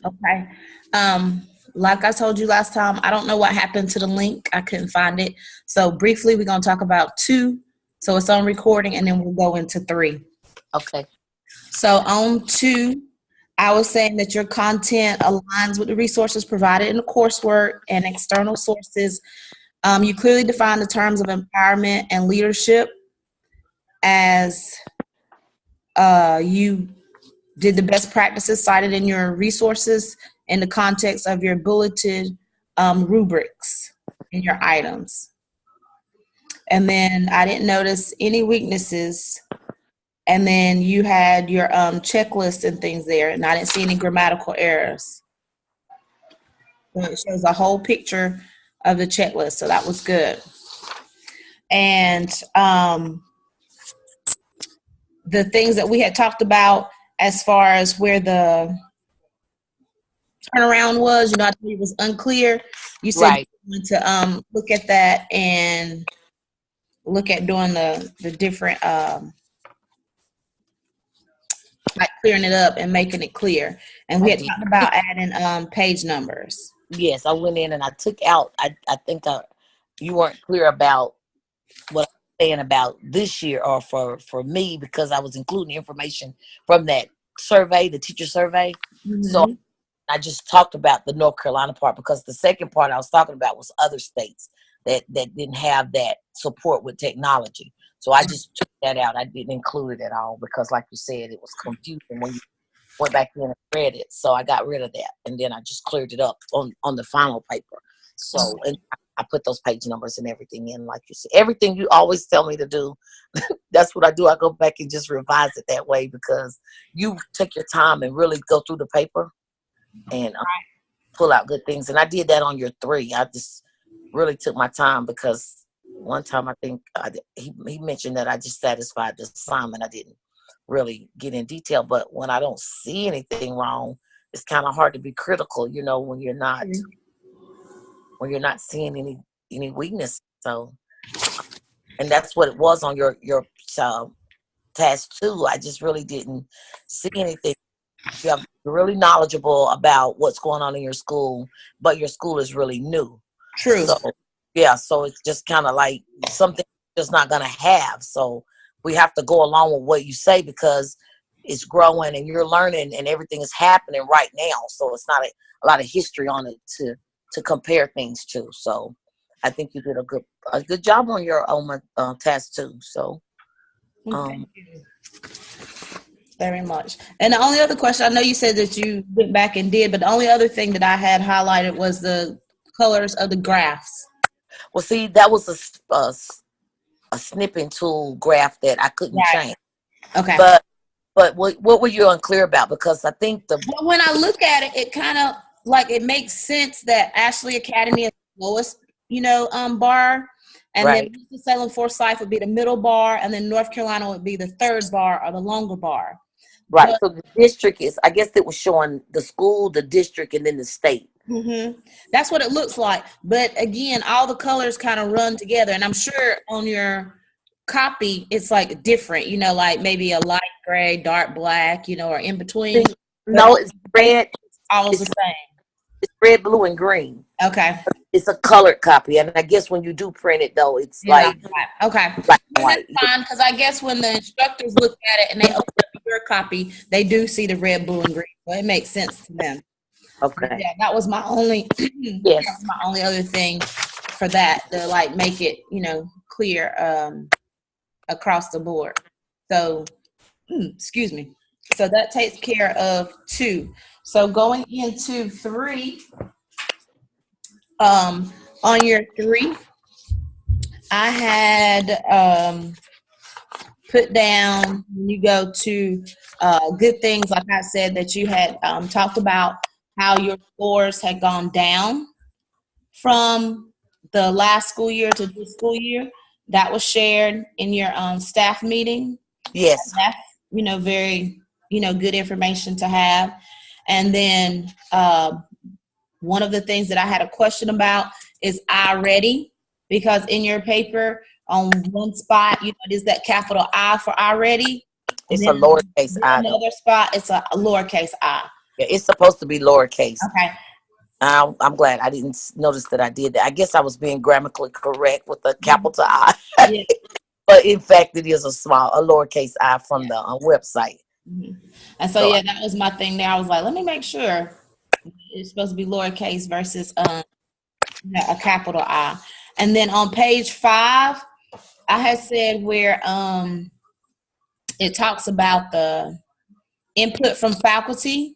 Okay. Like I told you last time, I don't know what happened to the link. I couldn't find it. So briefly, we're going to talk about 2. So it's on recording, and then we'll go into 3. Okay. So on 2, I was saying that your content aligns with the resources provided in the coursework and external sources. You clearly define the terms of empowerment and leadership as you did the best practices cited in your resources in the context of your bulleted rubrics in your items. And then I didn't notice any weaknesses. And then you had your checklist and things there, and I didn't see any grammatical errors. So it shows a whole picture of the checklist, so that was good. And the things that we had talked about as far as where the turnaround was, I told you it was unclear. You said Right. you wanted to look at that and look at doing the different like clearing it up and making it clear. And we had talked about adding page numbers. Yes, I went in and I took out. I think you weren't clear about what I'm saying about this year or for me, because I was including information from that survey, the teacher survey. Mm-hmm. So I just talked about the North Carolina part, because the second part I was talking about was other states that didn't have that support with technology. So I just took that out. I didn't include it at all because, like you said, it was confusing when you went back in and read it. So I got rid of that, and then I just cleared it up on the final paper. So and I put those page numbers and everything in, like you said. Everything you always tell me to do, that's what I do. I go back and just revise it that way, because you take your time and really go through the paper and pull out good things. And I did that on your 3. I just really took my time, because one time I think he mentioned that I just satisfied the assignment. I didn't really get in detail, but when I don't see anything wrong, it's kind of hard to be critical, when you're not seeing any weakness. So, and that's what it was on your task 2. I just really didn't see anything. You're really knowledgeable about what's going on in your school, but your school is really new. True. So, yeah, so it's just kind of like something just not going to have. So we have to go along with what you say, because it's growing and you're learning and everything is happening right now. So it's not a lot of history on it to compare things to. So I think you did a good job on your OMA task 2. So thank you very much. And the only other question, I know you said that you went back and did, but the only other thing that I had highlighted was the colors of the graphs. Well, see, that was a snipping tool graph that I couldn't change. Okay. But what were you unclear about? Because I think well, when I look at it, it kind of like it makes sense that Ashley Academy is the lowest, bar, and then Winston-Salem Forsyth would be the middle bar, and then North Carolina would be the third bar or the longer bar. Right. So the district is, I guess it was showing the school, the district, and then the state. Mm-hmm. That's what it looks like. But again, all the colors kind of run together. And I'm sure on your copy, it's like different, like maybe a light gray, dark black, or in between. No, it's red. It's all the same. It's red, blue, and green. Okay. It's a colored copy. And I guess when you do print it, though, it's like. Okay. Black and that's white. fine, because I guess when the instructors look at it and they open up your copy, they do see the red, blue, and green. So it makes sense to them. Okay. Yeah, that was my only yes. That was my only other thing for that, to make it, clear across the board. So excuse me. So that takes care of 2. So going into 3, on your 3, I had put down, when you go to good things, like I said, that you had talked about how your scores had gone down from the last school year to this school year. That was shared in your staff meeting. Yes. That's, very, good information to have. And then one of the things that I had a question about is I ready, because in your paper on one spot, it is that capital I for I ready. And It's a then lowercase I though. another spot, it's a lowercase I. Yeah, it's supposed to be lowercase. Okay. I'm glad I didn't notice that I did that. I guess I was being grammatically correct with the capital I, Yeah. but in fact, it is a lowercase I from the website. Mm-hmm. And so So yeah, that was my thing there. I was like, let me make sure it's supposed to be lowercase versus a capital I. And then on page 5, I had said where it talks about the input from faculty.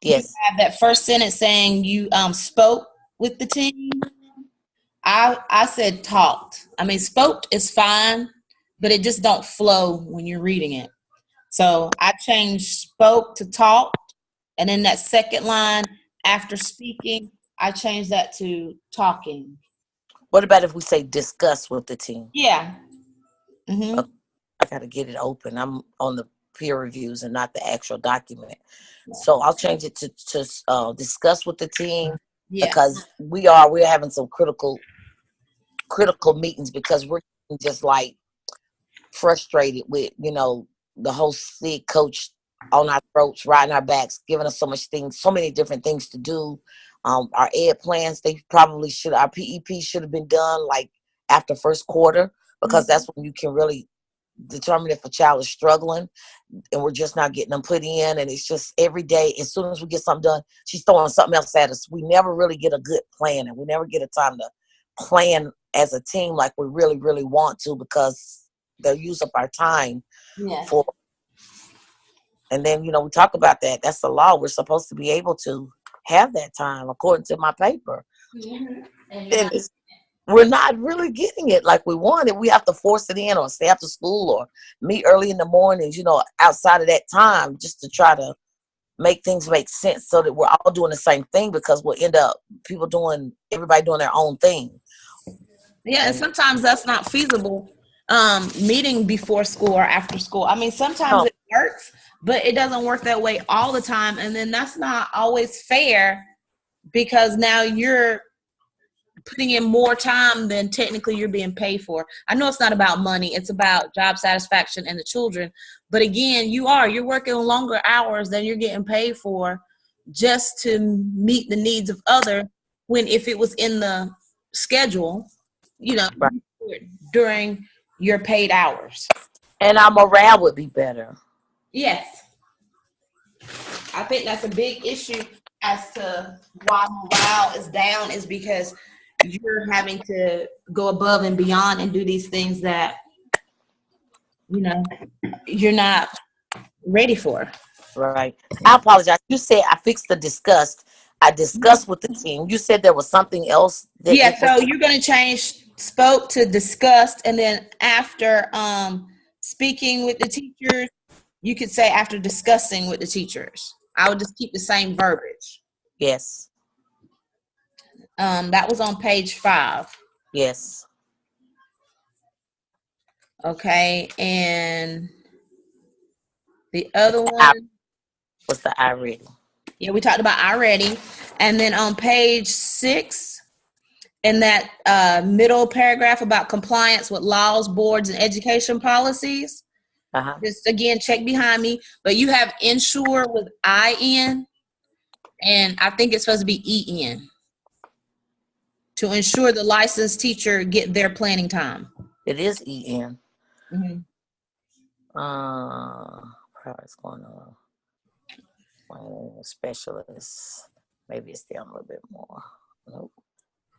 You yes, have that first sentence saying you spoke with the team. I said talked. I mean, spoke is fine, but it just don't flow when you're reading it. So I changed spoke to talked, and then that second line after speaking, I changed that to talking. what about if we say discuss with the team? Yeah. Mm-hmm. I got to get it open. I'm on the peer reviews and not the actual document. So I'll change it to discuss with the team Yeah. because we're having some critical meetings because we're just like frustrated with the whole SIG coach on our throats, riding our backs, giving us so many different things to do. Our ed plans, our PEP should have been done like after first quarter because that's when you can really determine if a child is struggling, and we're just not getting them put in. And it's just every day, as soon as we get something done, she's throwing something else at us. We never really get a good plan, and we never get a time to plan as a team like we really, really want to because they'll use up our time Yeah. for. And then, we talk about that. That's the law. We're supposed to be able to have that time according to my paper. Mm-hmm. And we're not really getting it like we want it. We have to force it in or stay after school or meet early in the mornings, outside of that time just to try to make things make sense so that we're all doing the same thing because we'll end up everybody doing their own thing. Yeah, and sometimes that's not feasible. Meeting before school or after school. I mean, sometimes No, it works, but it doesn't work that way all the time. And then that's not always fair because now you're putting in more time than technically you're being paid for. I know it's not about money, it's about job satisfaction and the children. But again, you're working longer hours than you're getting paid for just to meet the needs of other when if it was in the schedule, right. during your paid hours. And our morale would be better. Yes. I think that's a big issue as to why morale is down is because you're having to go above and beyond and do these things that you're not ready for. Right. I apologize. You said I fixed the discussed. I discussed with the team. You said there was something else that Yeah, it was. so you're going to change spoke to discussed, and then after speaking with the teachers, you could say after discussing with the teachers. I would just keep the same verbiage. Yes. That was on page 5. Yes. Okay, and the other I one, was the I ready. yeah, we talked about already. And then on page 6, in that middle paragraph about compliance with laws, boards, and education policies, Uh-huh. just again, check behind me, but you have ensure with IN, and I think it's supposed to be EN, to ensure the licensed teacher get their planning time. It is EN. Mm-hmm. What's going on? Specialist. Maybe it's down a little bit more. Nope.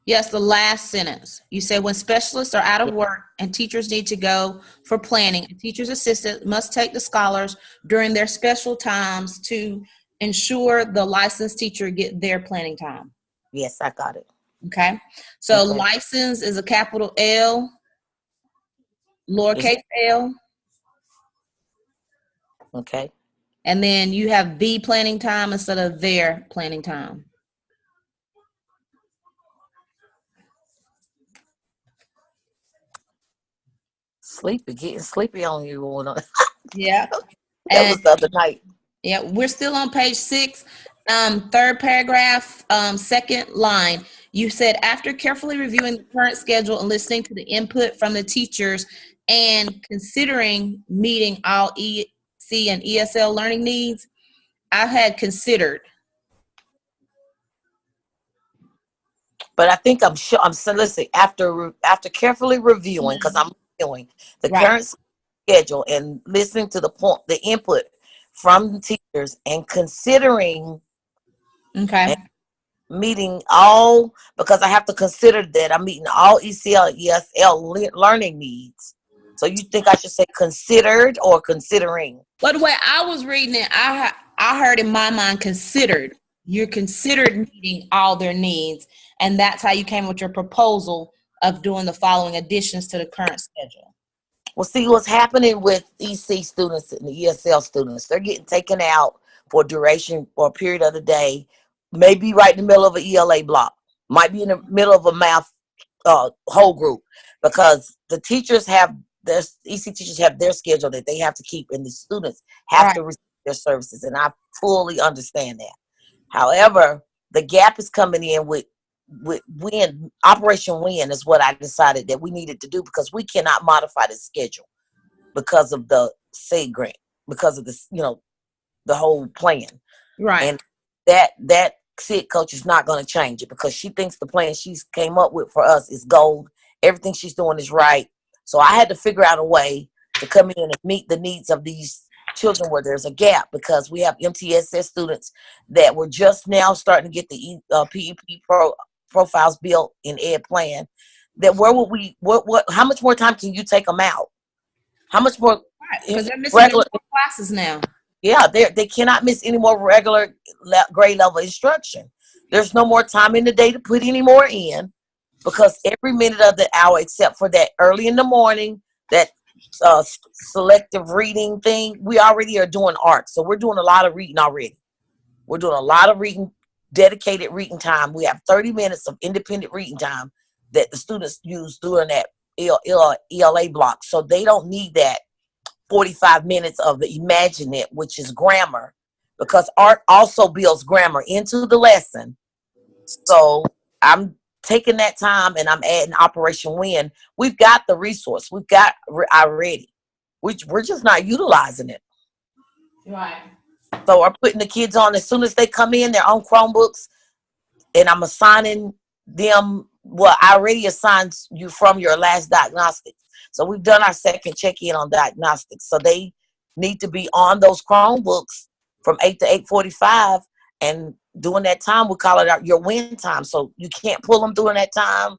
Yes, the last sentence. You say when specialists are out of work and teachers need to go for planning, a teacher's assistant must take the scholars during their special times to ensure the licensed teacher get their planning time. Yes, I got it. Okay. So Okay. license is a capital L, lowercase L, Okay. and then you have the planning time instead of their planning time. Getting sleepy on you. Yeah. That was the other night. Yeah, we're still on page 6, third paragraph, second line. You said after carefully reviewing the current schedule and listening to the input from the teachers and considering meeting all EC EC and ESL learning needs, I had considered. But I think I'm sure I'm soliciting after carefully reviewing, because I'm reviewing the Right. current schedule and listening to the input from the teachers and considering Okay. meeting all, because I have to consider that I'm meeting all ECL, ESL learning needs. So you think I should say considered or considering? But the way I was reading it, I heard in my mind considered. You're considered meeting all their needs, and that's how you came with your proposal of doing the following additions to the current schedule. Well, see what's happening with EC students and the ESL students. They're getting taken out for duration or a period of the day, maybe right in the middle of an ELA block, might be in the middle of a math whole group, because the teachers have their EC teachers have their schedule that they have to keep, and the students have to receive their services, and I fully understand that. However, the gap is coming in with Operation Win is what I decided that we needed to do, because we cannot modify the schedule because of the SAID grant, because of this, the whole plan. Right. And that SID coach is not going to change it, because she thinks the plan she's came up with for us is gold. Everything she's doing is right. So I had to figure out a way to come in and meet the needs of these children where there's a gap, because we have MTSS students that were just now starting to get the PEP profiles built in ed plan. That where would we what how much more time can you take them out? How much more? Because they're missing regular classes now. Yeah, they cannot miss any more regular grade level instruction. There's no more time in the day to put any more in, because every minute of the hour, except for that early in the morning, that selective reading thing, we already are doing ARC. So we're doing a lot of reading already. We're doing a lot of reading, dedicated reading time. We have 30 minutes of independent reading time that the students use during that ELA block. So they don't need that 45 minutes of the Imagine It, which is grammar, because ARC also builds grammar into the lesson. So I'm taking that time and I'm adding Operation Win. We've got the resource. We've got already. We're just not utilizing it. Right. So we're putting the kids on as soon as they come in, their own Chromebooks, and I'm assigning them. Well, I already assigned you from your last diagnostics. So we've done our second check-in on diagnostics. So they need to be on those Chromebooks from 8 to 8:45, and during that time, we call it your win time. So you can't pull them during that time.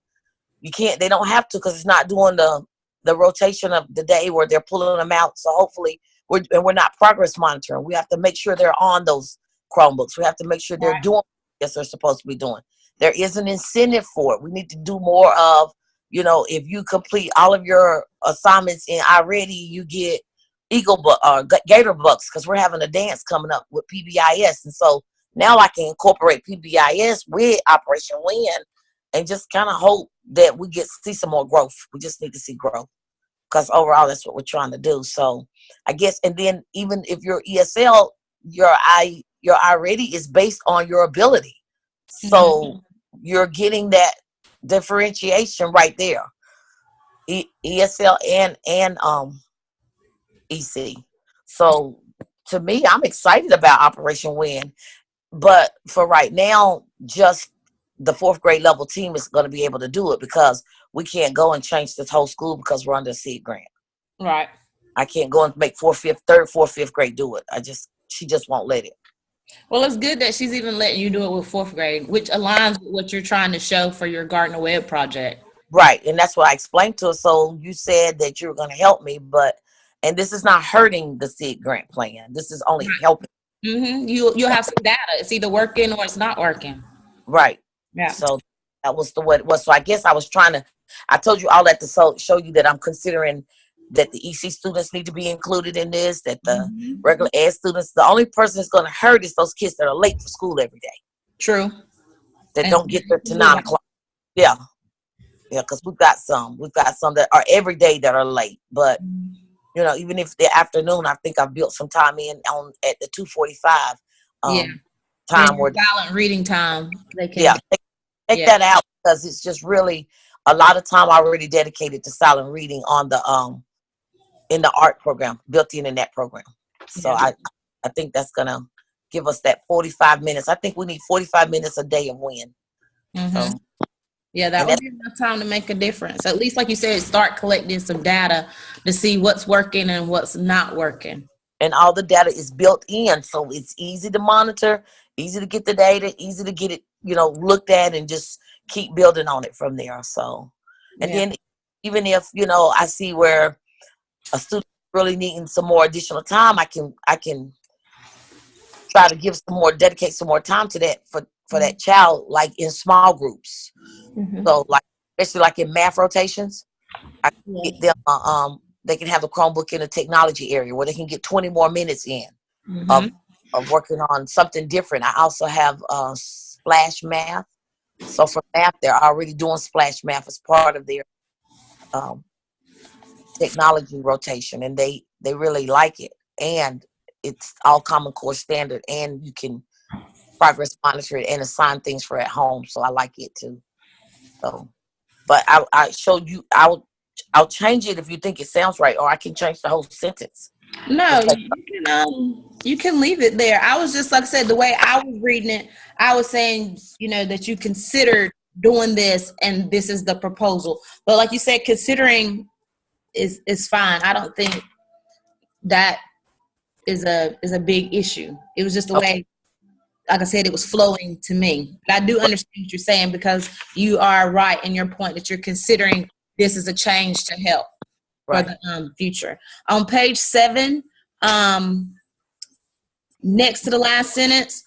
You can't. They don't have to, because it's not doing the rotation of the day where they're pulling them out. So hopefully, we're not progress monitoring. We have to make sure they're on those Chromebooks. We have to make sure they're doing what they're supposed to be doing. There is an incentive for it. We need to do more of, if you complete all of your assignments in iReady, you get Gator Bucks, because we're having a dance coming up with PBIS. And so now I can incorporate PBIS with Operation Win and just kind of hope that we see some more growth. We just need to see growth, because overall that's what we're trying to do. So I guess, and then even if you're ESL, your iReady is based on your ability. So you're getting that differentiation right there. ESL and EC. So to me, I'm excited about Operation Win. But for right now, just the fourth grade level team is going to be able to do it, because we can't go and change this whole school because we're under a SEED grant. Right. I can't go and make third, fourth, fifth grade do it. She just won't let it. Well, it's good that she's even letting you do it with fourth grade, which aligns with what you're trying to show for your Gardner Webb project. Right. And that's what I explained to her. So you said that you were going to help me, and this is not hurting the SEED grant plan. This is only helping. Mm-hmm. You'll have some data. It's either working or it's not working. Right. Yeah. So that was what it was. So I guess I told you all that to show you that I'm considering that the EC students need to be included in this, that the regular ed students, the only person that's going to hurt is those kids that are late for school every day. True. That don't get there to 9 o'clock. Yeah. Yeah, because we've got some that are every day that are late. But, even if the afternoon, I think I've built some time in at the 2:45 time. Where silent reading time. They can take that out, because it's just really a lot of time already dedicated to silent reading on the in the art program, built in that program. So I think that's gonna give us that 45 minutes. I think we need 45 minutes a day of win. Mm-hmm. Yeah, that would be enough time to make a difference. At least, like you said, start collecting some data to see what's working and what's not working. And all the data is built in, so it's easy to monitor, easy to get the data, easy to get it, looked at, and just keep building on it from there. So, and then even if I see where a student really needing some more additional time, I can try to dedicate some more time to that for that child, like in small groups. Mm-hmm. So, like especially like in math rotations, I can get them. They can have the Chromebook in the technology area where they can get 20 more minutes in of working on something different. I also have Splash Math. So for math, they're already doing Splash Math as part of their technology rotation, and they really like it. And it's all Common Core standard, and you can progress monitor it and assign things for at home. So I like it too. So, but I showed you. I'll change it if you think it sounds right, or I can change the whole sentence. No, you can leave it there. I was just, like I said, the way I was reading it, I was saying, that you considered doing this and this is the proposal. But like you said, considering is fine. I don't think that is a big issue. It was just the way, like I said, it was flowing to me. But I do understand what you're saying, because you are right in your point that you're considering this is a change to help for the future. On page 7, next to the last sentence,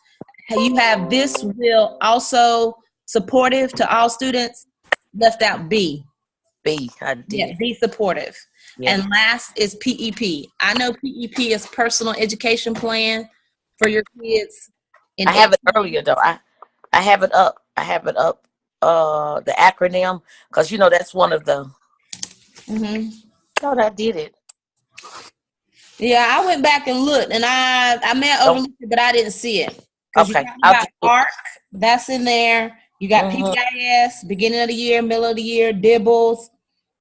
you have this will also supportive to all students. Left out B. I did. Yeah, be supportive. Yeah. And last is PEP. I know PEP is personal education plan for your kids. I have it earlier though. I have it up. The acronym, because that's one of the. Thought I did it. Yeah, I went back and looked, and I may have overlooked it, but I didn't see it. Okay. You got ARC, that's in there. You got PBIS, beginning of the year, middle of the year, DIBBLES,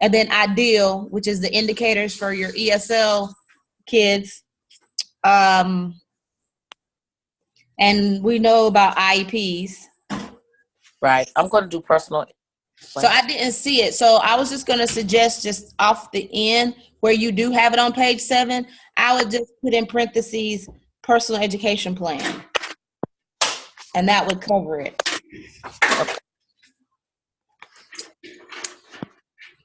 and then IDEAL, which is the indicators for your ESL kids. And we know about IEPs. Right. I'm going to do personal. So I didn't see it. So I was just going to suggest, just off the end where you do have it on page 7, I would just put in parentheses personal education plan. And that would cover it.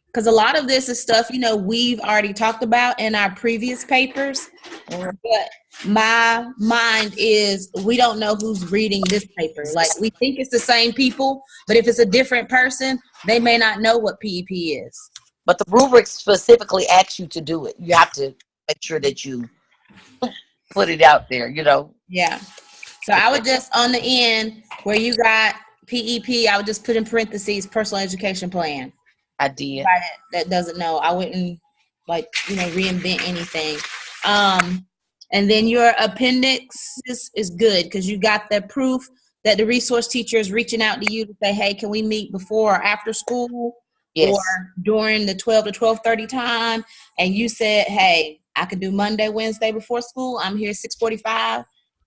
Because a lot of this is stuff, we've already talked about in our previous papers. But my mind is, we don't know who's reading this paper. Like, we think it's the same people, but if it's a different person, they may not know what PEP is. But the rubric specifically asks you to do it. You have to make sure that you put it out there, Yeah. So I would just, on the end where you got PEP, I would just put in parentheses personal education plan. I did. That doesn't know. I wouldn't reinvent anything. And then your appendix is good, because you got the proof that the resource teacher is reaching out to you to say, hey, can we meet before or after school? Yes. Or during the 12 to 12:30 time. And you said, hey, I could do Monday, Wednesday before school. I'm here 6:45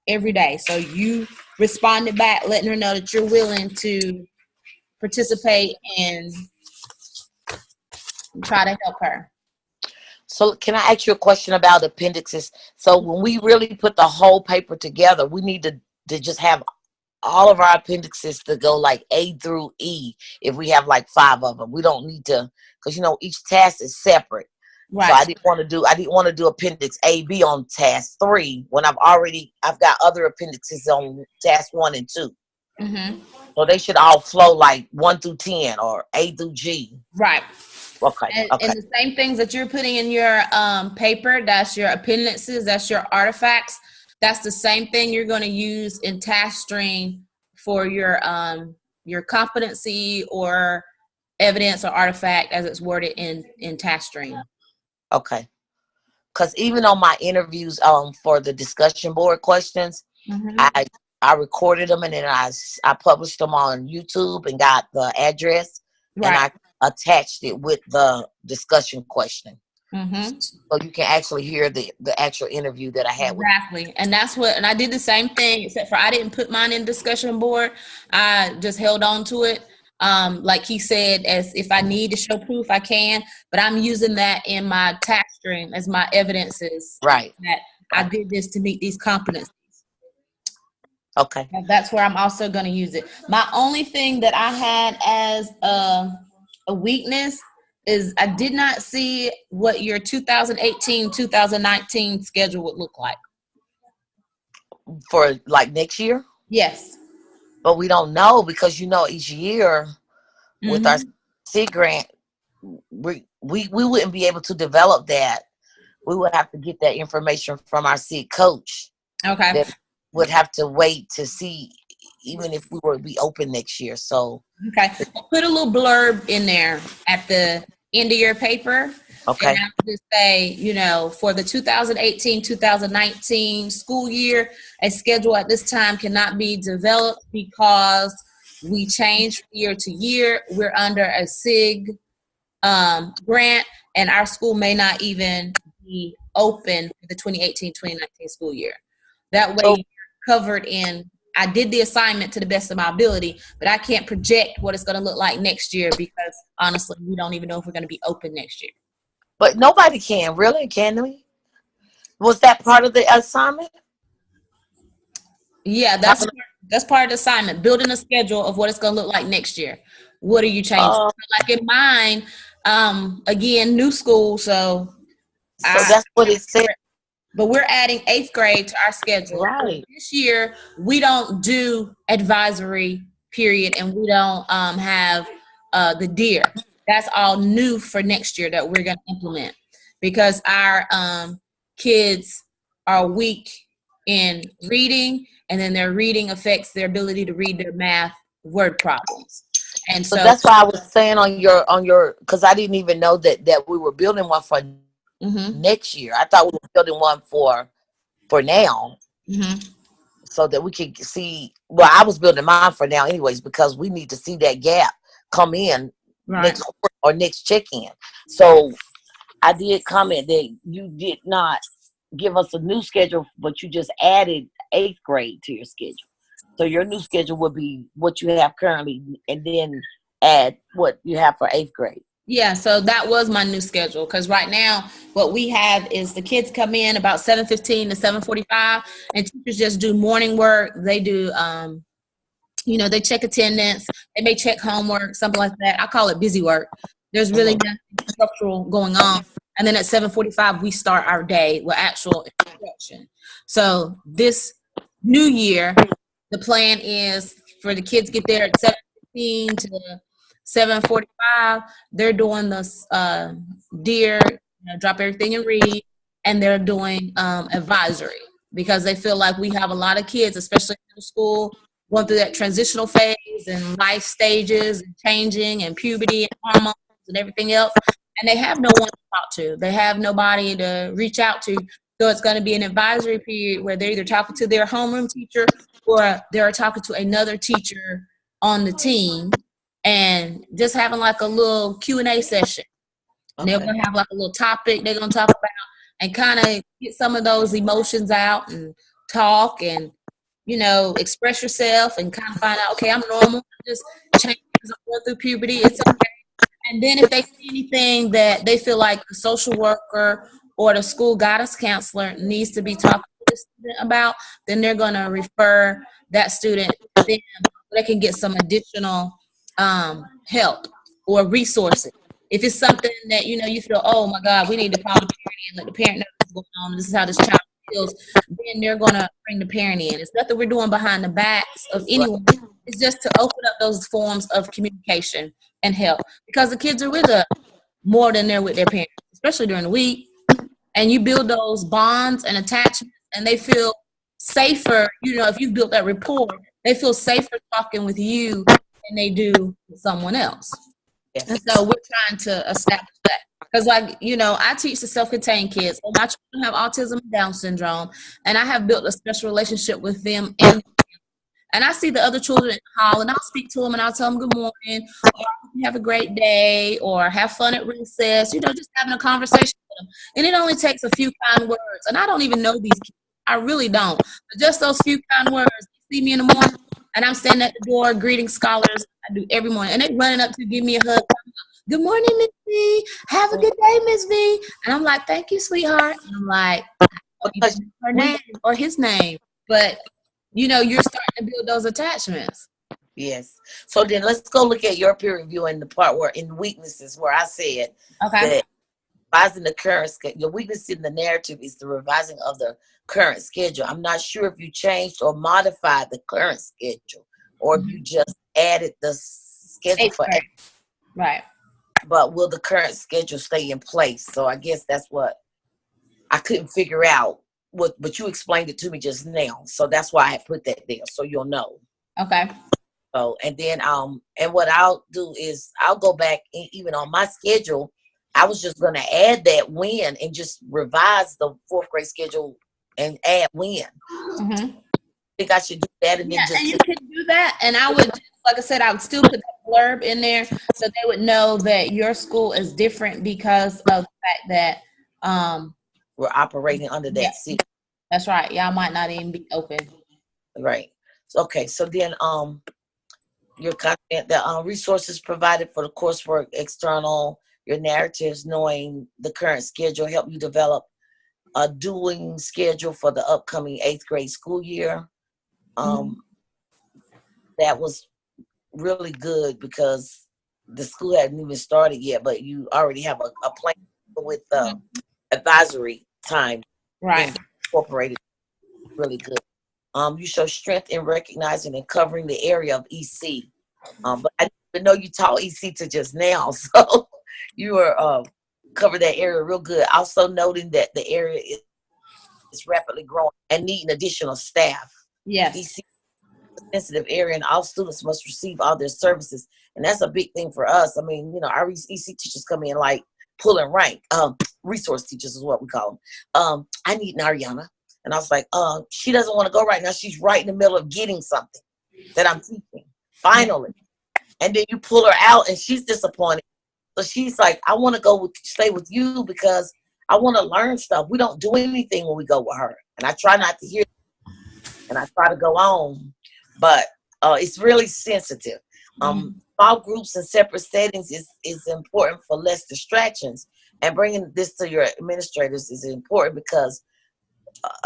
every day. So you responded back, letting her know that you're willing to participate and try to help her. So can I ask you a question about appendixes? So when we really put the whole paper together, we need to just have all of our appendixes to go like A through E. If we have like 5 of them, we don't need to, because each task is separate. Right. So I didn't want to do appendix A, B on task 3 when I've got other appendixes on task 1 and 2. Mm-hmm. So they should all flow like 1 through 10 or A through G. Right. Okay. And the same things that you're putting in your paper, that's your appendices, that's your artifacts. That's the same thing you're going to use in TaskStream for your competency or evidence or artifact as it's worded in TaskStream. Okay. Because even on my interviews for the discussion board questions, I recorded them, and then I published them on YouTube and got the address, and I attached it with the discussion question. Mm-hmm. so you can actually hear the actual interview that I had with. Exactly. And that's what, and I did the same thing, except for I didn't put mine in discussion board. I just held on to it. Like he said, as if I need to show proof, I can, but I'm using that in my tax stream as my evidences Right. that I did this to meet these competencies. Okay. And that's where I'm also going to use it. My only thing that I had as a weakness is I did not see what your 2018-2019 schedule would look like. For like next year, Yes. but we don't know because each year with our Mm-hmm. SIG grant, we wouldn't be able to develop that. We would have to get that information from our SIG coach. Okay. That would have to wait to see, even if we were to be open next year. So Okay. Put a little blurb in there at the end of your paper. okay, And I would just say, for the 2018-2019 school year, a schedule at this time cannot be developed because we change from year to year. We're under a SIG grant, and our school may not even be open for the 2018-2019 school year. That way, so you're covered in. I did the assignment to the best of my ability, but I can't project what it's going to look like next year because honestly, we don't even know if we're going to be open next year. but nobody can really, can we? Was that part of the assignment? Yeah, that's part of the assignment. Building a schedule of what it's going to look like next year. What are you changing? Uh, Like in mine, again, new school, so so that's what it said, but we're adding 8th grade to our schedule. right? This year, we don't do advisory period, and we don't have the DEAR. That's all new for next year that we're going to implement because our kids are weak in reading, and then their reading affects their ability to read their math word problems. And So so, that's why I was saying on your because I didn't even know that we were building one for mm-hmm, next year. I thought we were building one for now, mm-hmm, so that we could see. Well, I was building mine for now, anyways, because we need to see that gap come in right. next quarter or next check-in. So I did comment that you did not give us a new schedule, but you just added 8th grade to your schedule. So your new schedule would be what you have currently, and then add what you have for 8th grade. Yeah, so that was my new schedule because right now what we have is the kids come in about 7:15 to 7:45, and teachers just do morning work. They do, they check attendance, they may check homework, something like that. I call it busy work. There's really Mhm. nothing structural going on, and then at 7:45 we start our day with actual instruction. So this new year, the plan is for the kids get there at 7:15 to 7:45. They're doing the DEAR, drop everything and read, and they're doing advisory because they feel like we have a lot of kids, especially in middle school, going through that transitional phase and life stages and changing and puberty and hormones and everything else, and they have no one to talk to. They have nobody to reach out to. So it's going to be an advisory period where they're either talking to their homeroom teacher or they're talking to another teacher on the team and just having like a little Q&A session. And they're Okay. going to have like a little topic they're going to talk about and kind of get some of those emotions out and talk and, express yourself and kind of find out, okay, I'm normal. I'm just changing because I'm going through puberty. It's okay. And then if they see anything that they feel like the social worker or the school guidance counselor needs to be talking to the student about, then they're going to refer that student to them so they can get some additional help or resources. If it's something that, you feel, oh my God, we need to call the parent and let the parent know what's going on. This is how this child feels. Then they're going to bring the parent in. It's nothing we're doing behind the backs of Right. anyone. It's just to open up those forms of communication and help because the kids are with us more than they're with their parents, especially during the week. And you build those bonds and attachments, and they feel safer. If you've built that rapport, they feel safer talking with you than they do with someone else. And Yes. so we're trying to establish that. Because, I teach the self-contained kids. So my children have autism and Down syndrome, and I have built a special relationship with them and I see the other children in the hall, and I'll speak to them, and I'll tell them good morning, or have a great day, or have fun at recess. Just having a conversation them. And it only takes a few kind words. And I don't even know these kids. I really don't. But just those few kind words. They see me in the morning, and I'm standing at the door greeting scholars. I do every morning. And they running up to give me a hug. Good morning, Miss V. Have a good day, Miss V. And I'm like, thank you, sweetheart. And I'm like, her name or his name. But, you know, you're starting to build those attachments. Yes. So then let's go look at your peer review in the part where in weaknesses where I said that revising the current schedule. Your weakness in the narrative is the revising of the current schedule. I'm not sure if you changed or modified the current schedule or if you just added the schedule for right. But will the current schedule stay in place? So I guess that's what I couldn't figure out. But you explained it to me just now. So that's why I had put that there. So you'll know. Okay. So, and then, and what I'll do is I'll go back even on my schedule. I was just going to add that when and just revise the fourth grade schedule and add when. I think I should do that. And then and you can do that. And I would, like I said, I would still put the blurb in there so they would know that your school is different because of the fact that we're operating under that seat. That's right. Y'all might not even be open. Right. Okay. So then, your content, the resources provided for the coursework, external, your narratives, knowing the current schedule, help you develop a doing schedule for the upcoming 8th grade school year. That was really good because the school hadn't even started yet, but you already have a plan with advisory time incorporated. Really good. You show strength in recognizing and covering the area of EC. But I didn't know you taught EC to just now, so you were covered that area real good. Also noting that the area is rapidly growing and needing additional staff. Yes. EC is a sensitive area, and all students must receive all their services, and that's a big thing for us. I mean, you know, our EC teachers come in like pulling rank. Resource teachers is what we call them. I need Nariana. And I was like, she doesn't want to go right now. She's right in the middle of getting something that I'm teaching. Finally. And then you pull her out and she's disappointed. So she's like, I want to stay with you because I want to learn stuff. We don't do anything when we go with her. And I try not to hear and I try to go on. But it's really sensitive. Small groups and separate settings is important for less distractions. And bringing this to your administrators is important because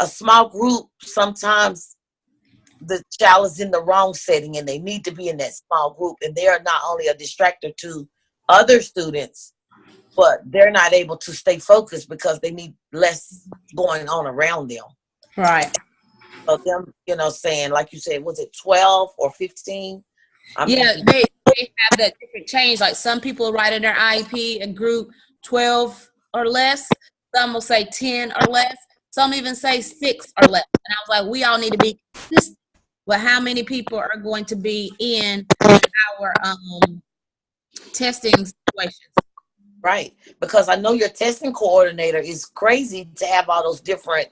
a small group, sometimes the child is in the wrong setting and they need to be in that small group, and they are not only a distractor to other students, but they're not able to stay focused because they need less going on around them. Right. So them, you know, saying, like you said, was it 12 or 15? They have that different change. Like some people write in their IEP a group 12 or less. Some will say 10 or less. Some even say 6 or less. And I was like, we all need to be consistent with how many people are going to be in our testing situations. Right. Because I know your testing coordinator is crazy to have all those different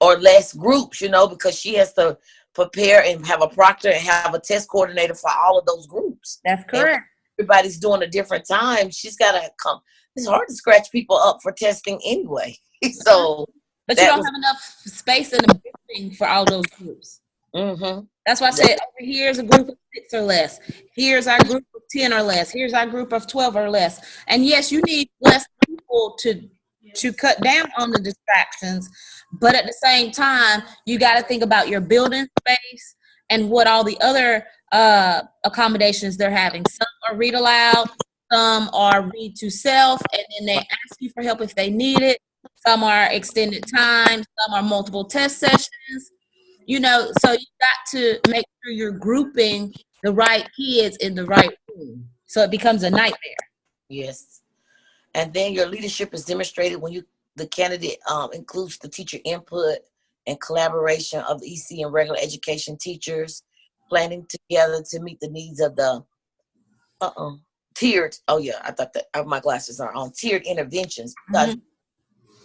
or less groups, you know, because she has to prepare and have a proctor and have a test coordinator for all of those groups. That's correct. And everybody's doing a different time. She's got to come. It's hard to scratch people up for testing anyway. So. But you don't have enough space in the building for all those groups. That's why I said over here's a group of 6 or less. Here's our group of 10 or less. Here's our group of 12 or less. And yes, you need less people to cut down on the distractions. But at the same time, you got to think about your building space and what all the other accommodations they're having. Some are read aloud. Some are read to self. And then they ask you for help if they need it. Some are extended time, some are multiple test sessions, you know, so you got to make sure you're grouping the right kids in the right room. So it becomes a nightmare. Yes. And then your leadership is demonstrated when the candidate includes the teacher input and collaboration of the EC and regular education teachers, planning together to meet the needs of the tiered, I thought that my glasses are on, tiered interventions.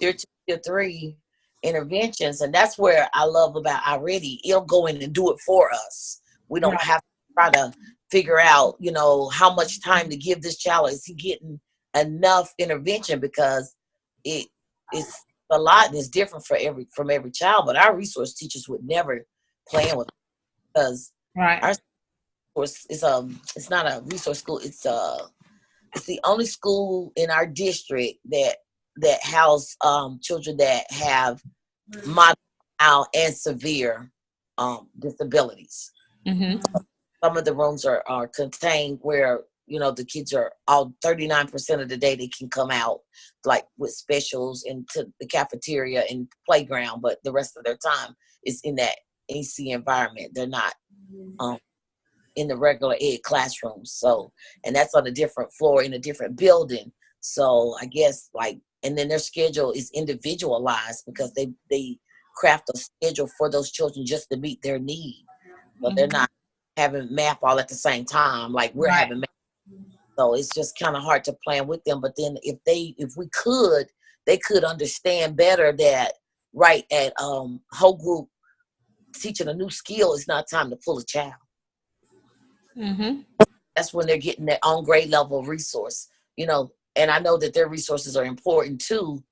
Tier 2, Tier 3 interventions, and that's where I love about Already. It'll go in and do it for us. We don't have to try to figure out, you know, how much time to give this child. Is he getting enough intervention? Because it's a lot and it's different for every child. But our resource teachers would never plan with us because Right. our resource is it's not a resource school. It's the only school in our district that house children that have mild and severe disabilities. Mm-hmm. Some of the rooms are contained where, the kids are all 39% of the day they can come out like with specials into the cafeteria and playground, but the rest of their time is in that AC environment. They're not um, in the regular ed classrooms. So, and that's on a different floor in a different building. So I guess and then their schedule is individualized because they craft a schedule for those children just to meet their need. But they're not having math all at the same time like we're having math. So it's just kind of hard to plan with them. But then if we could, they could understand better that at whole group teaching a new skill is not time to pull a child. Mm-hmm. That's when they're getting their own grade level resource, and I know that their resources are important too,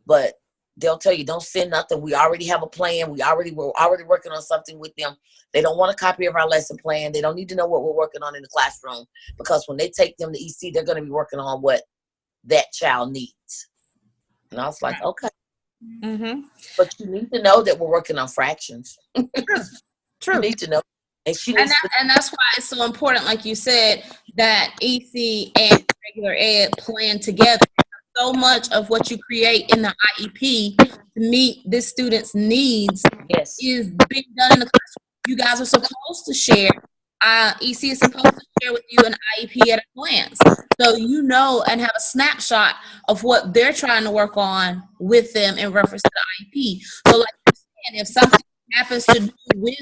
but they'll tell you, don't send nothing. We already have a plan. We're already working on something with them. They don't want a copy of our lesson plan. They don't need to know what we're working on in the classroom because when they take them to EC, they're going to be working on what that child needs. And I was like, okay. Mm-hmm. But you need to know that we're working on fractions. True. You need to know. And that's why it's so important, like you said, that EC and regular ed plan together. So much of what you create in the IEP to meet this student's needs is being done in the classroom. You guys are supposed to share. EC is supposed to share with you an IEP at a glance. So and have a snapshot of what they're trying to work on with them in reference to the IEP. So like you said, if something happens to do with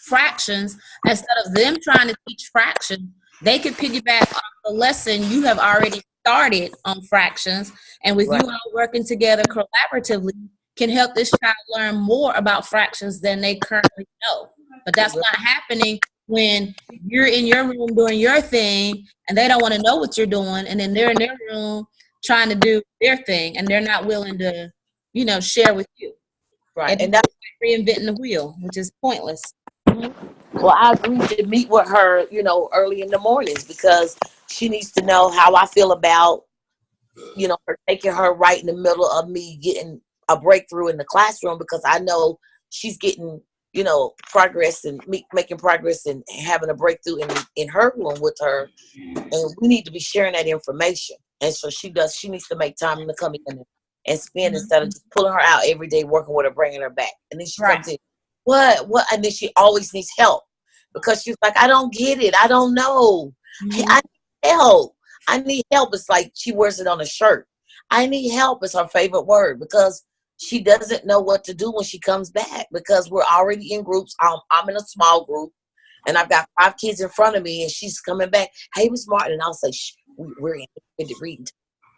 fractions, instead of them trying to teach fractions, they could piggyback off the lesson you have already started on fractions, and with you all working together collaboratively can help this child learn more about fractions than they currently know. But that's not happening when you're in your room doing your thing and they don't want to know what you're doing, and then they're in their room trying to do their thing and they're not willing to share with you. Right. And that's reinventing the wheel, which is pointless. Well, I agree to meet with her, early in the mornings because she needs to know how I feel about, her taking her right in the middle of me getting a breakthrough in the classroom because I know she's getting, progress and making progress and having a breakthrough in her room with her. And we need to be sharing that information. And so she needs to make time to come in and spend instead of just pulling her out every day, working with her, bringing her back. And then she comes in, what? And then she always needs help because she's like, I don't get it. I don't know. I need help. I need help. It's like she wears it on a shirt. I need help is her favorite word because she doesn't know what to do when she comes back because we're already in groups. I'm in a small group and I've got 5 kids in front of me and she's coming back. Hey, Miss Martin. And I'll say, we're in reading.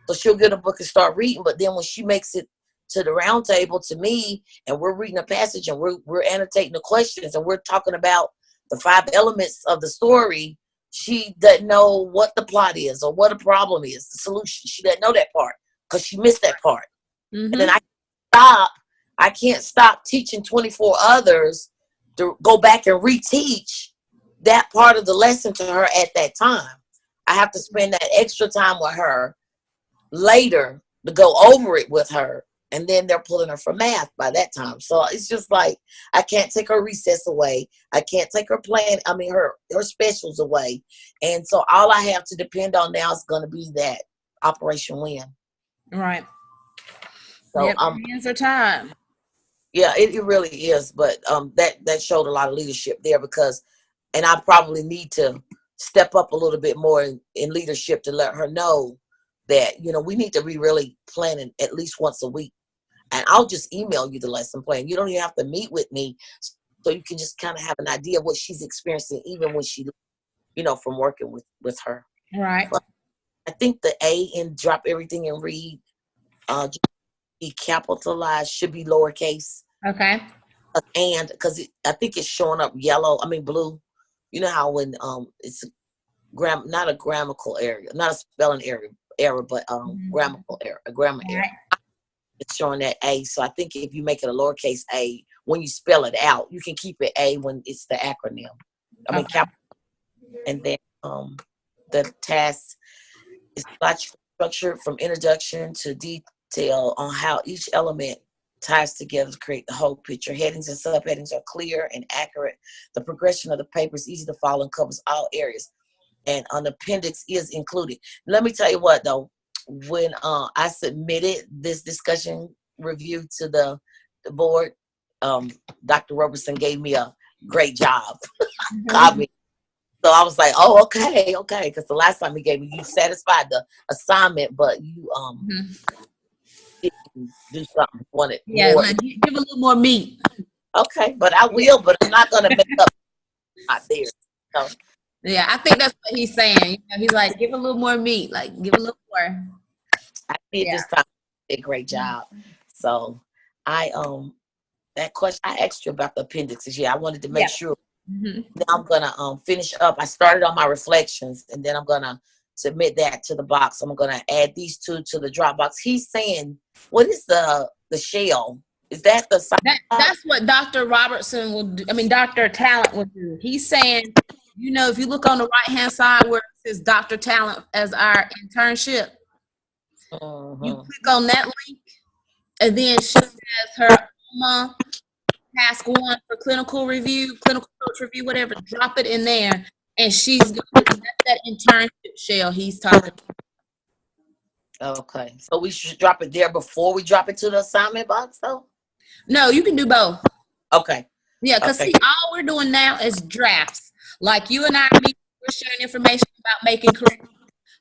So she'll get a book and start reading. But then when she makes it to the round table to me and we're reading a passage and we're annotating the questions and we're talking about the 5 elements of the story, she doesn't know what the plot is or what a problem is, the solution. She doesn't know that part because she missed that part. And then I can't stop teaching 24 others to go back and reteach that part of the lesson to her at that time. I have to spend that extra time with her later to go over it with her. And then they're pulling her for math by that time. So it's just like, I can't take her recess away. I can't take her her specials away. And so all I have to depend on now is going to be that Operation Win. Right. So hands are time. Yeah, it really is. But that showed a lot of leadership there because, and I probably need to step up a little bit more in leadership to let her know that, we need to be really planning at least once a week. And I'll just email you the lesson plan. You don't even have to meet with me. So you can just kind of have an idea of what she's experiencing, even when she, from working with her. Right. But I think the A in drop everything and read, just be capitalized, should be lowercase. Okay. And because I think it's showing up blue. You know how when it's not a grammatical error, not a spelling error, but grammatical error, a grammar error. it's showing that A. So I think if you make it a lowercase a, when you spell it out, you can keep it A when it's the acronym. I mean, Okay. and then the task is structured from introduction to detail on how each element ties together to create the whole picture. Headings and subheadings are clear and accurate. The progression of the paper is easy to follow and covers all areas. And an appendix is included. Let me tell you what, though, when I submitted this discussion review to the board, Dr. Robertson gave me a great job. Called me. So I was like, oh, okay. Because the last time he gave me, you satisfied the assignment, but you didn't do something, wanted Yeah, more. like, give a little more meat. Okay, but I will, but I'm not going to make up out there. So, Yeah, I think that's what he's saying. You know, he's like, give a little more meat, like give a little more. I did this time a great job. So I that question I asked you about the appendixes. Yeah, I wanted to make sure. Mm-hmm. Now I'm gonna finish up. I started on my reflections, and then I'm gonna submit that to the box. I'm gonna add these two to the Dropbox. He's saying, what is the shell? Is that the That's what Dr. Robertson will do. I mean, Dr. Talent will do. He's saying, you know, if you look on the right hand side where it says Dr. Talent as our internship, you click on that link, and then she has her OMA task 1 for clinical review, clinical coach review, whatever. Drop it in there, and she's going to that's that internship shell he's talking about. Okay, so we should drop it there before we drop it to the assignment box, though. No, you can do both. Okay. Yeah, because see, all we're doing now is drafts. Like you and I, we're sharing information about making corrections.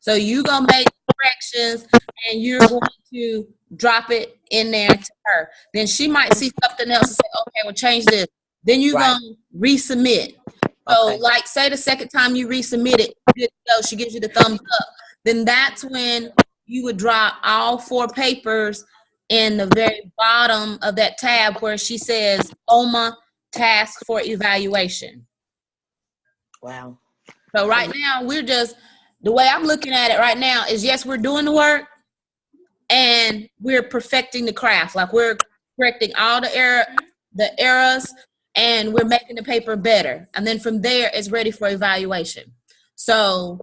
So you're going to make corrections and you're going to drop it in there to her. Then she might see something else and say, okay, we'll change this. Then you're going to resubmit. So like say the second time you resubmit it, good to go, she gives you the thumbs up. Then that's when you would drop all 4 papers in the very bottom of that tab where she says OMA task for evaluation. Wow. So right now we're just, the way I'm looking at it right now is yes, we're doing the work and we're perfecting the craft. Like we're correcting all the errors and we're making the paper better. And then from there it's ready for evaluation. So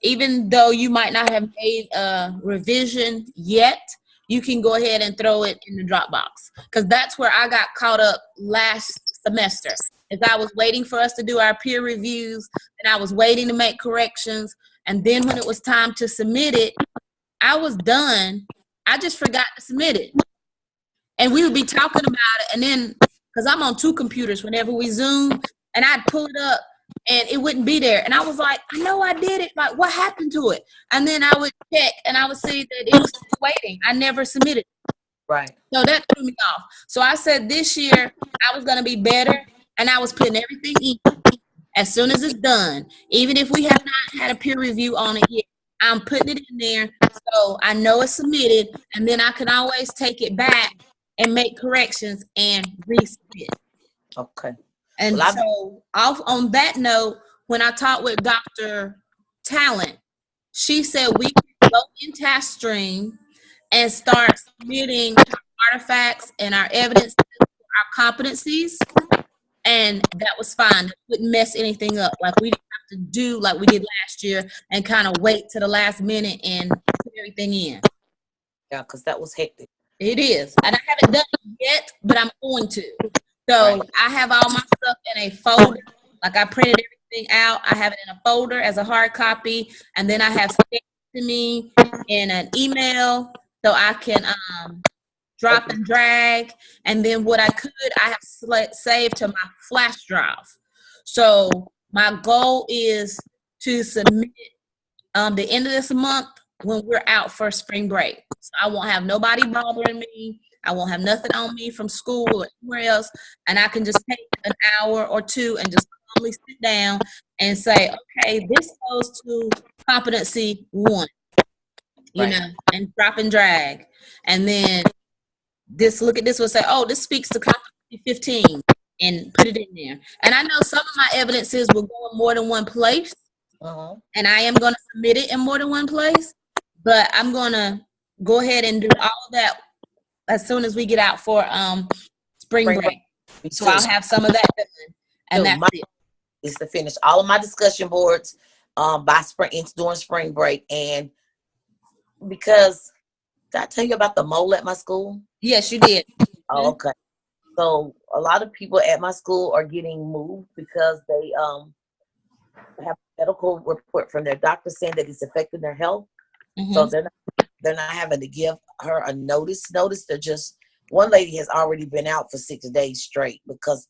even though you might not have made a revision yet, you can go ahead and throw it in the Dropbox. Because that's where I got caught up last semester. As I was waiting for us to do our peer reviews, and I was waiting to make corrections, and then when it was time to submit it, I was done. I just forgot to submit it. And we would be talking about it, and then, because I'm on 2 computers whenever we Zoom, and I'd pull it up, and it wouldn't be there. And I was like, I know I did it. Like, what happened to it? And then I would check, and I would see that it was still waiting. I never submitted it. Right. So that threw me off. So I said this year I was going to be better, and I was putting everything in as soon as it's done. Even if we have not had a peer review on it yet, I'm putting it in there so I know it's submitted, and then I can always take it back and make corrections and resubmit. Okay. And well, so off on that note, when I talked with Dr. Talent, she said we can go in task stream and start submitting our artifacts and our evidence, our competencies, and that was fine. It wouldn't mess anything up. Like we didn't have to do like we did last year and kind of wait to the last minute and put everything in. Yeah, because that was hectic. It is, and I haven't done it yet, but I'm going to. So I have all my stuff in a folder. Like I printed everything out. I have it in a folder as a hard copy, and then I have sent to me in an email so I can drop and drag. And then what I could, I have saved to my flash drive. So my goal is to submit the end of this month when we're out for spring break. So I won't have nobody bothering me. I won't have nothing on me from school or anywhere else. And I can just take an hour or 2 and just calmly sit down and say, okay, this goes to competency 1, you know, and drop and drag. And then this, look at this, will say, oh, this speaks to competency 15 and put it in there. And I know some of my evidences will go in more than one place. And I am going to submit it in more than one place. But I'm going to go ahead and do all of that as soon as we get out for spring Spring break. break. So I'll have some of that done, and that's it. Is to finish all of my discussion boards by spring, during spring break. And because, did I tell you about the mole at my school? Yes, you did. Oh, okay. So a lot of people at my school are getting moved because they have a medical report from their doctor saying that it's affecting their health. So they're not having to give her a notice. They're just, one lady has already been out for 6 days straight because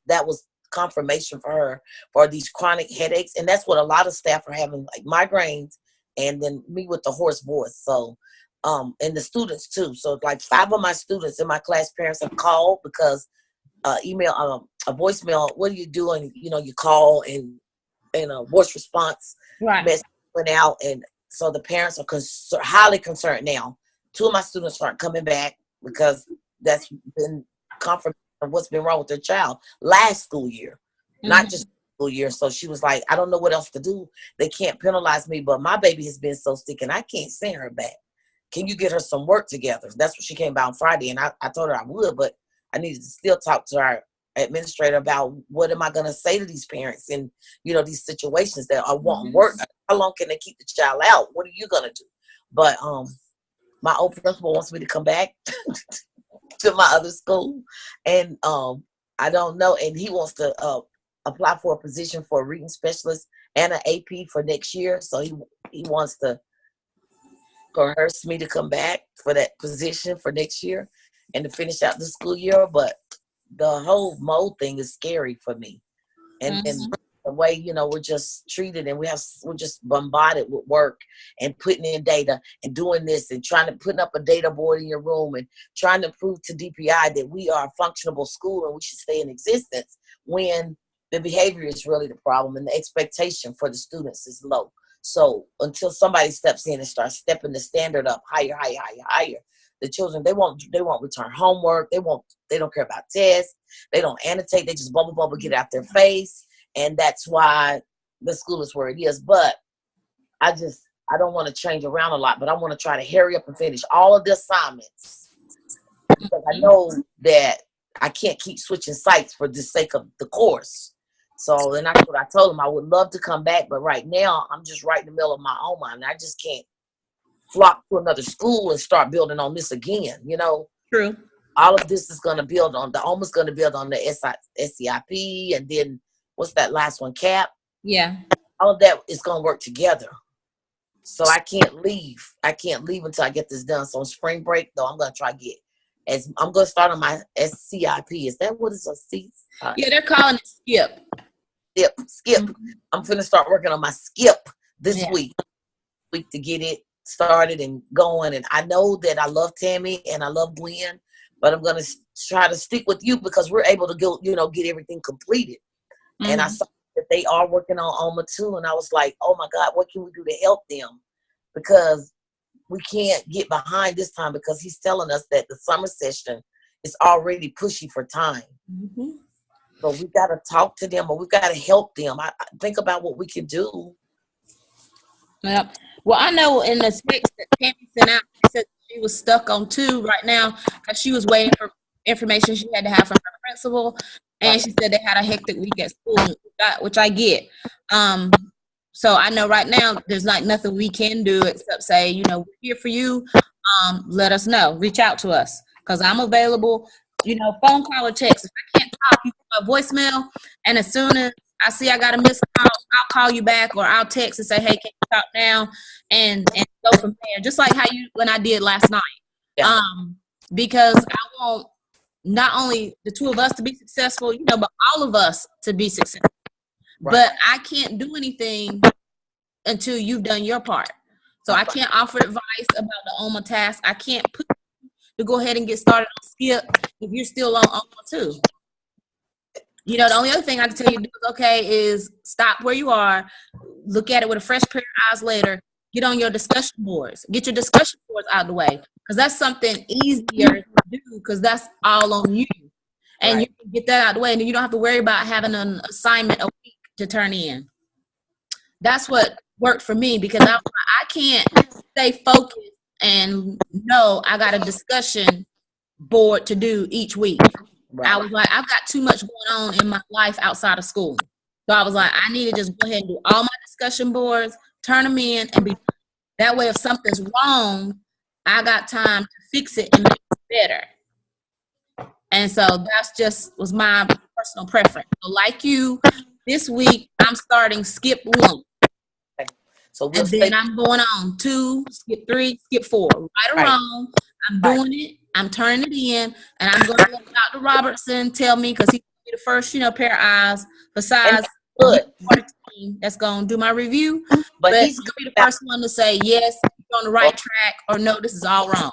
that was confirmation for her for these chronic headaches. And that's what a lot of staff are having, like migraines, and then me with the hoarse voice. So and the students too. So like 5 of my students in my class parents have called because email a voicemail, what are you doing? You know, you call and a voice response message went out, and so the parents are highly concerned now. 2 of my students aren't coming back because that's been confirmation of what's been wrong with their child last school year, not just school year. So she was like, I don't know what else to do. They can't penalize me, but my baby has been so sick and I can't send her back. Can you get her some work together? That's what she came about on Friday, and I told her I would, but I needed to still talk to our administrator about what am I going to say to these parents in, you know, these situations that are wanting work. How long can they keep the child out? What are you going to do? But my old principal wants me to come back to my other school, and I don't know, and he wants to apply for a position for a reading specialist and an AP for next year. So he wants to coerce me to come back for that position for next year and to finish out the school year. But the whole mold thing is scary for me, and the way, you know, we're just treated, and we're just bombarded with work and putting in data and doing this and trying to put up a data board in your room and trying to prove to DPI that we are a functionable school and we should stay in existence, when the behavior is really the problem and the expectation for the students is low. So until somebody steps in and starts stepping the standard up higher, the children, they won't return homework. They don't care about tests. They don't annotate. They just bubble, get out their face. And that's why the school is where it is. But I don't want to change around a lot, but I want to try to hurry up and finish all of the assignments, because I know that I can't keep switching sites for the sake of the course. So then that's what I told him. I would love to come back, but right now I'm just right in the middle of my OMA, and I just can't flock to another school and start building on this again. You know, True. All of this is going to build on the OMA's going to build on the SCIP, and then what's that last one, CAP? Yeah. All of that is going to work together. So I can't leave. Until I get this done. So on spring break, though, I'm going to try to I'm going to start on my SCIP. Is that what it's a C? Yeah, they're calling it skip. Skip. I'm going to start working on my skip this week to get it started and going. And I know that I love Tammy and I love Gwen, but I'm going to try to stick with you because we're able to go, get everything completed. And I saw that they are working on OMA too. And I was like, oh my God, what can we do to help them? Because we can't get behind this time, because he's telling us that the summer session is already pushy for time. So we got to talk to them, or we got to help them. I think about what we can do. Yep. Well, I know in the text that Tammy sent out, she said she was stuck on 2 right now because she was waiting for information she had to have from her principal. And she said they had a hectic week at school, which I get. So I know right now there's like nothing we can do except say, we're here for you. Let us know. Reach out to us, because I'm available. Phone call or text. If I can't talk, you can a voicemail. And as soon as I see I got a missed call, I'll call you back, or I'll text and say, hey, can you talk now? And go from there. Just like when I did last night. Yeah. Because I want not only the 2 of us to be successful, but all of us to be successful. Right. But I can't do anything until you've done your part. So I can't offer advice about the OMA task. I can't put you to go ahead and get started on skip if you're still on OMA too. The only other thing I can tell you to do is stop where you are, look at it with a fresh pair of eyes later, get on your discussion boards, get your discussion boards out of the way, because that's something easier to do, because that's all on you. And you can get that out of the way, and then you don't have to worry about having an assignment a week to turn in. That's what worked for me, because I can't stay focused and know I got a discussion board to do each week. Right. I was like, I've got too much going on in my life outside of school. So I was like, I need to just go ahead and do all my discussion boards, turn them in, and be that way. If something's wrong, I got time to fix it and make it better. And so that's just was my personal preference. So like you, this week I'm starting skip 1. So we'll And then I'm going on 2, skip 3, skip 4. Right or wrong, I'm doing it. I'm turning it in, and I'm going to let Dr. Robertson tell me, because he's going to be the first, pair of eyes besides the team that's going to do my review. But he's going to be the first one to say, yes, you're on the right track, or no, this is all wrong.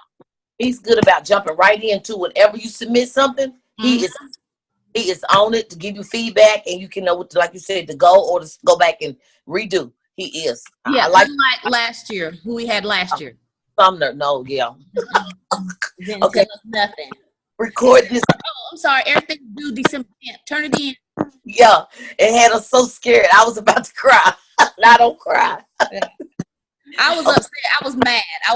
He's good about jumping right into whenever you submit something. He is on it to give you feedback, and you can know what, like you said, to go or to go back and redo. He is. Yeah, like last year, who we had last year. Sumner, no, yeah. Didn't tell us nothing. Record this. Oh, I'm sorry. Everything due December 10th. Turn it in. Yeah, it had us so scared. I was about to cry. I don't cry. I was upset. I was mad. I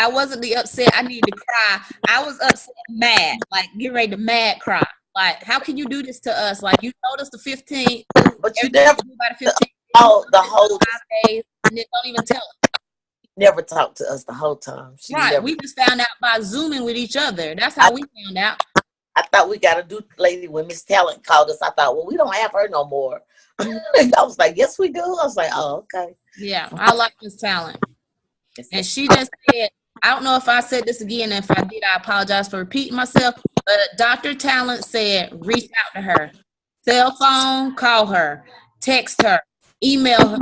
wasn't the upset. I needed to cry. I was upset, mad, like get ready to mad cry. Like, how can you do this to us? Like, you told us the 15th, but you never by the 15th. Oh, the whole 5 days, and then don't even tell us. Never talked to us the whole time. We just found out by Zooming with each other. That's how we found out. I thought we got to do lady when Miss Talent called us. I thought, well, we don't have her no more. I was like, yes, we do. I was like, oh, okay. Yeah, I like Miss Talent. And she just said, I don't know if I said this again. If I did, I apologize for repeating myself. But Dr. Talent said, reach out to her. Cell phone, call her. Text her. Email her.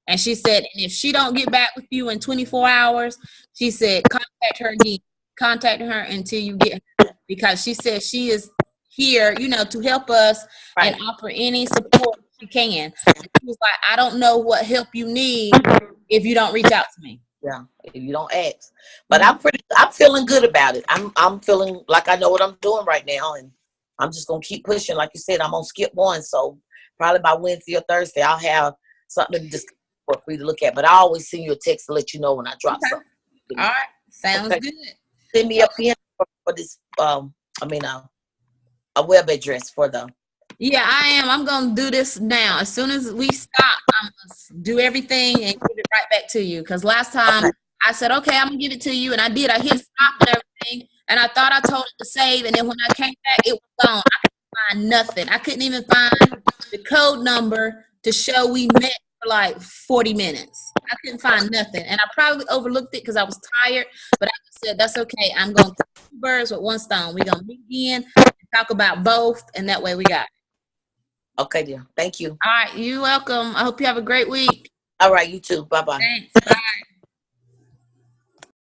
And she said, and if she don't get back with you in 24 hours, she said, contact her again. Contact her until you get her. Because she said she is here, to help us and offer any support she can. And she was like, I don't know what help you need if you don't reach out to me. Yeah, if you don't ask. But I'm feeling good about it. I'm feeling like I know what I'm doing right now, and I'm just gonna keep pushing. Like you said, I'm on skip 1, so probably by Wednesday or Thursday I'll have something to discuss for you to look at. But I always send you a text to let you know when I drop something. All right, sounds good. Send me a pin for this. A web address for them. Yeah, I am. I'm gonna do this now. As soon as we stop, I'm gonna do everything and give it right back to you. Because last time I said, okay, I'm gonna give it to you, and I did. I hit stop and everything, and I thought I told it to save, and then when I came back, it was gone. I couldn't find nothing. I couldn't even find the code number to show we met for like 40 minutes. I couldn't find nothing, and I probably overlooked it because I was tired. But I just said, that's okay. I'm gonna kill 2 birds with 1 stone. We're gonna meet again and talk about both, and that way we got it. Okay, dear. Thank you. All right, you're welcome. I hope you have a great week. All right, you too. Bye-bye. Thanks. Bye.